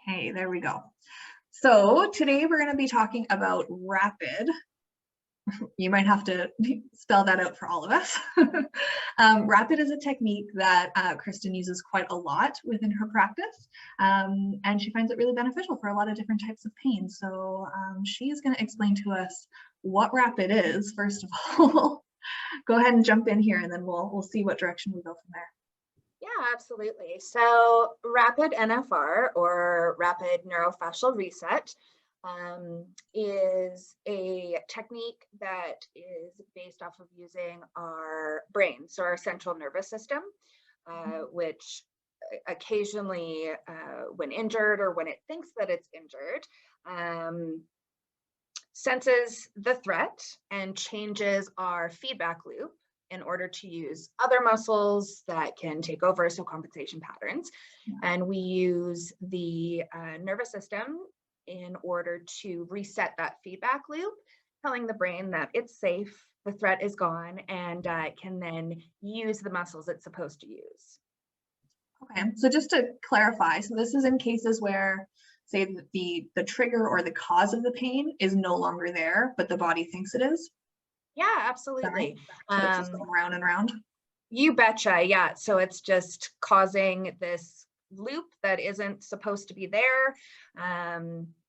Okay, there we go. So today we're going to be talking about RAPID. You might have to spell that out for all of us. RAPID is a technique that Kristen uses quite a lot within her practice, and she finds it really beneficial for a lot of different types of pain. So she's going to explain to us what RAPID is, first of all. Go ahead and jump in here, and then we'll see what direction we go from there. Yeah, absolutely. So RAPID NFR, or Rapid Neurofascial Reset, is a technique that is based off of using our brain, so our central nervous system, which occasionally, when injured or when it thinks that it's injured, senses the threat and changes our feedback loop in order to use other muscles that can take over, so compensation patterns. And we use the nervous system in order to reset that feedback loop, telling the brain that it's safe, the threat is gone, and it can then use the muscles it's supposed to use. Okay, so just to clarify, so this is in cases where, say, the trigger or the cause of the pain is no longer there, but the body thinks it is? Yeah, absolutely. So it's just going round and round? You betcha, yeah. So it's just causing this loop that isn't supposed to be there,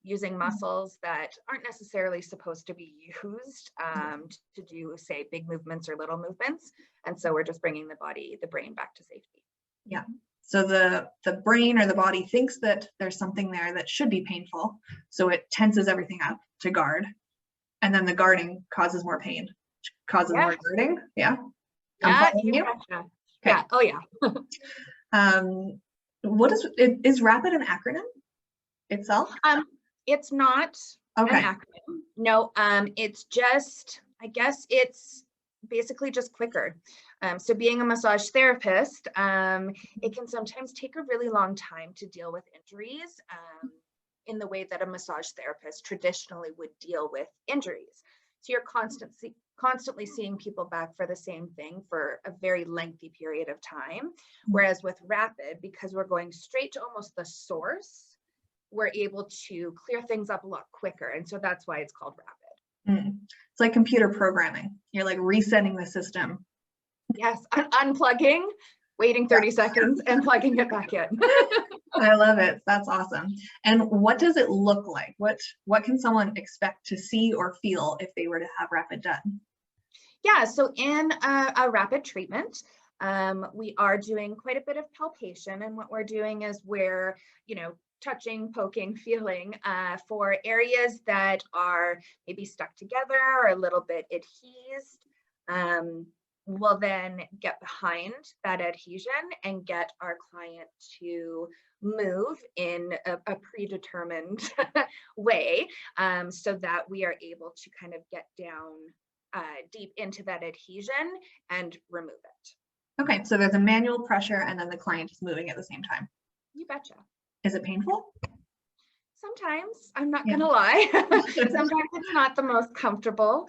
using muscles that aren't necessarily supposed to be used to do, say, big movements or little movements. And so we're just bringing the brain back to safety. Yeah. So the brain or the body thinks that there's something there that should be painful. So it tenses everything up to guard. And then the guarding causes more pain, causes more guarding. Yeah. Yeah, you betcha. Okay. Yeah. Oh, yeah. What is RAPID an acronym itself? It's not an acronym. No, it's just, I guess it's basically just quicker. So being a massage therapist, it can sometimes take a really long time to deal with injuries in the way that a massage therapist traditionally would deal with injuries. So you're constantly seeing people back for the same thing for a very lengthy period of time. Whereas with RAPID, because we're going straight to almost the source, we're able to clear things up a lot quicker. And so that's why it's called RAPID. It's like computer programming. You're like resetting the system. Yes, unplugging, waiting 30 seconds and plugging it back in. I love it. That's awesome. And what does it look like? What can someone expect to see or feel if they were to have RAPID done? Yeah, so in a RAPID treatment, we are doing quite a bit of palpation, and what we're doing is we're, touching, poking, feeling for areas that are maybe stuck together or a little bit adhesed. We'll then get behind that adhesion and get our client to move in a predetermined way, so that we are able to kind of get down deep into that adhesion and remove it. Okay, so there's a manual pressure and then the client is moving at the same time. You betcha. Is it painful? Sometimes, I'm not gonna lie. Sometimes it's not the most comfortable.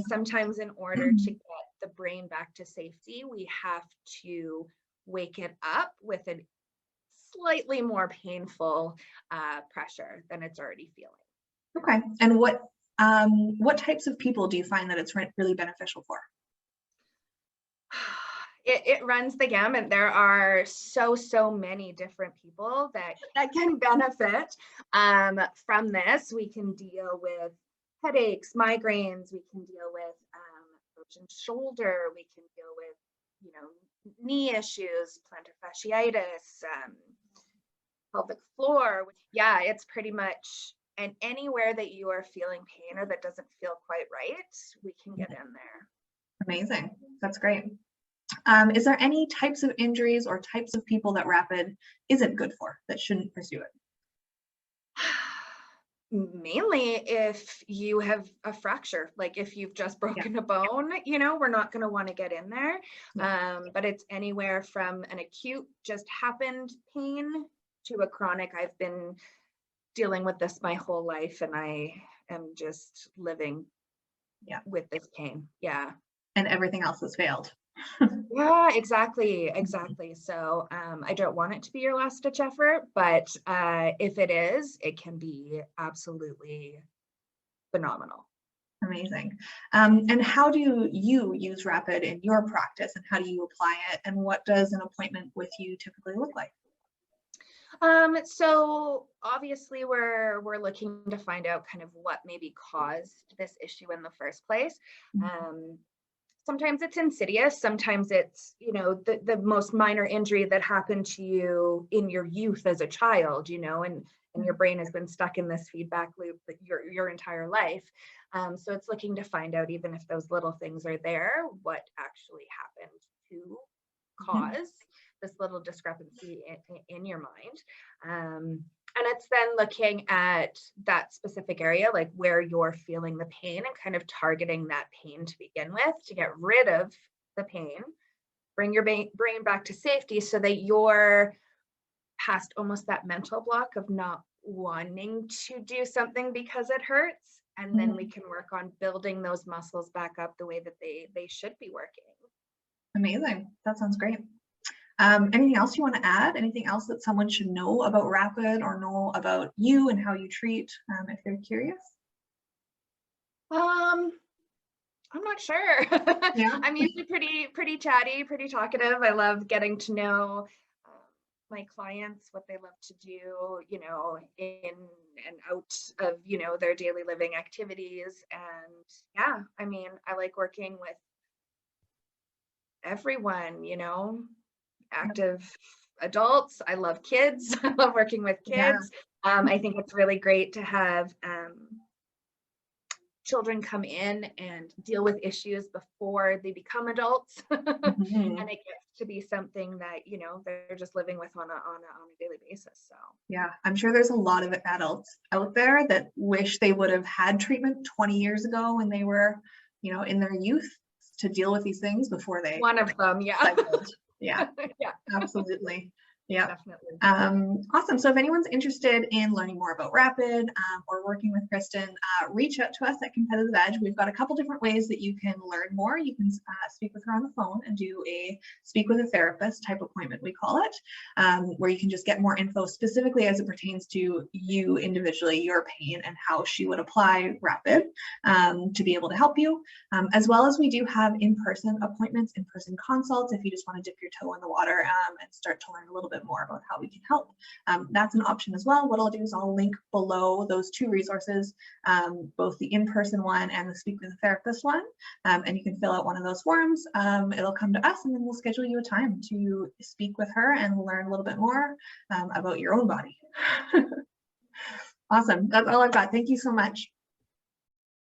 Sometimes in order to get the brain back to safety, we have to wake it up with a slightly more painful pressure than it's already feeling. Okay, and what types of people do you find that it's really beneficial for? It runs the gamut. There are so many different people that can benefit from this. We can deal with headaches, migraines. We can deal with frozen shoulder. We can deal with, knee issues, plantar fasciitis, pelvic floor. Yeah, it's pretty much, and anywhere that you are feeling pain or that doesn't feel quite right, we can get in there. Amazing. That's great. Is there any types of injuries or types of people that RAPID isn't good for, that shouldn't pursue it? Mainly if you have a fracture, like if you've just broken a bone, we're not going to want to get in there. But it's anywhere from an acute just happened pain to a chronic. I've been dealing with this my whole life and I am just living with this pain. Yeah. And everything else has failed. Yeah, exactly. So I don't want it to be your last ditch effort, but if it is, it can be absolutely phenomenal. Amazing. And how do you use RAPID in your practice, and how do you apply it? And what does an appointment with you typically look like? So obviously we're looking to find out kind of what maybe caused this issue in the first place. Um, Sometimes it's insidious, sometimes it's, the most minor injury that happened to you in your youth as a child, and your brain has been stuck in this feedback loop that your entire life. So it's looking to find out, even if those little things are there, what actually happened to cause this little discrepancy in your mind. And it's then looking at that specific area, like where you're feeling the pain, and kind of targeting that pain to begin with to get rid of the pain, bring your brain back to safety so that you're past almost that mental block of not wanting to do something because it hurts. And then we can work on building those muscles back up the way that they should be working. Amazing. That sounds great. Anything else you want to add? Anything else that someone should know about RAPID or know about you and how you treat, if they're curious? I'm not sure. Yeah. I'm usually pretty chatty, pretty talkative. I love getting to know my clients, what they love to do, in and out of, their daily living activities. And yeah, I mean, I like working with everyone, active adults. I love kids. I love working with Yeah. kids. I think it's really great to have children come in and deal with issues before they become adults. And it gets to be something that, they're just living with on a daily basis. So Yeah, I'm sure there's a lot of adults out there that wish they would have had treatment 20 years ago when they were, in their youth, to deal with these things before they one of them, yeah. cycled. Yeah, yeah, absolutely. Yeah. definitely. Awesome. So if anyone's interested in learning more about RAPID or working with Kristen, reach out to us at Competitive Edge. We've got a couple different ways that you can learn more. You can speak with her on the phone and do a speak with a therapist type appointment, we call it, where you can just get more info specifically as it pertains to you individually, your pain, and how she would apply RAPID to be able to help you. As well as we do have in-person appointments, in-person consults, if you just want to dip your toe in the water and start to learn a little bit more about how we can help. That's an option as well. What I'll do is I'll link below those two resources, both the in-person one and the speak with a therapist one, and you can fill out one of those forms. It'll come to us, and then we'll schedule you a time to speak with her and learn a little bit more about your own body. Awesome. That's all I've got. Thank you so much.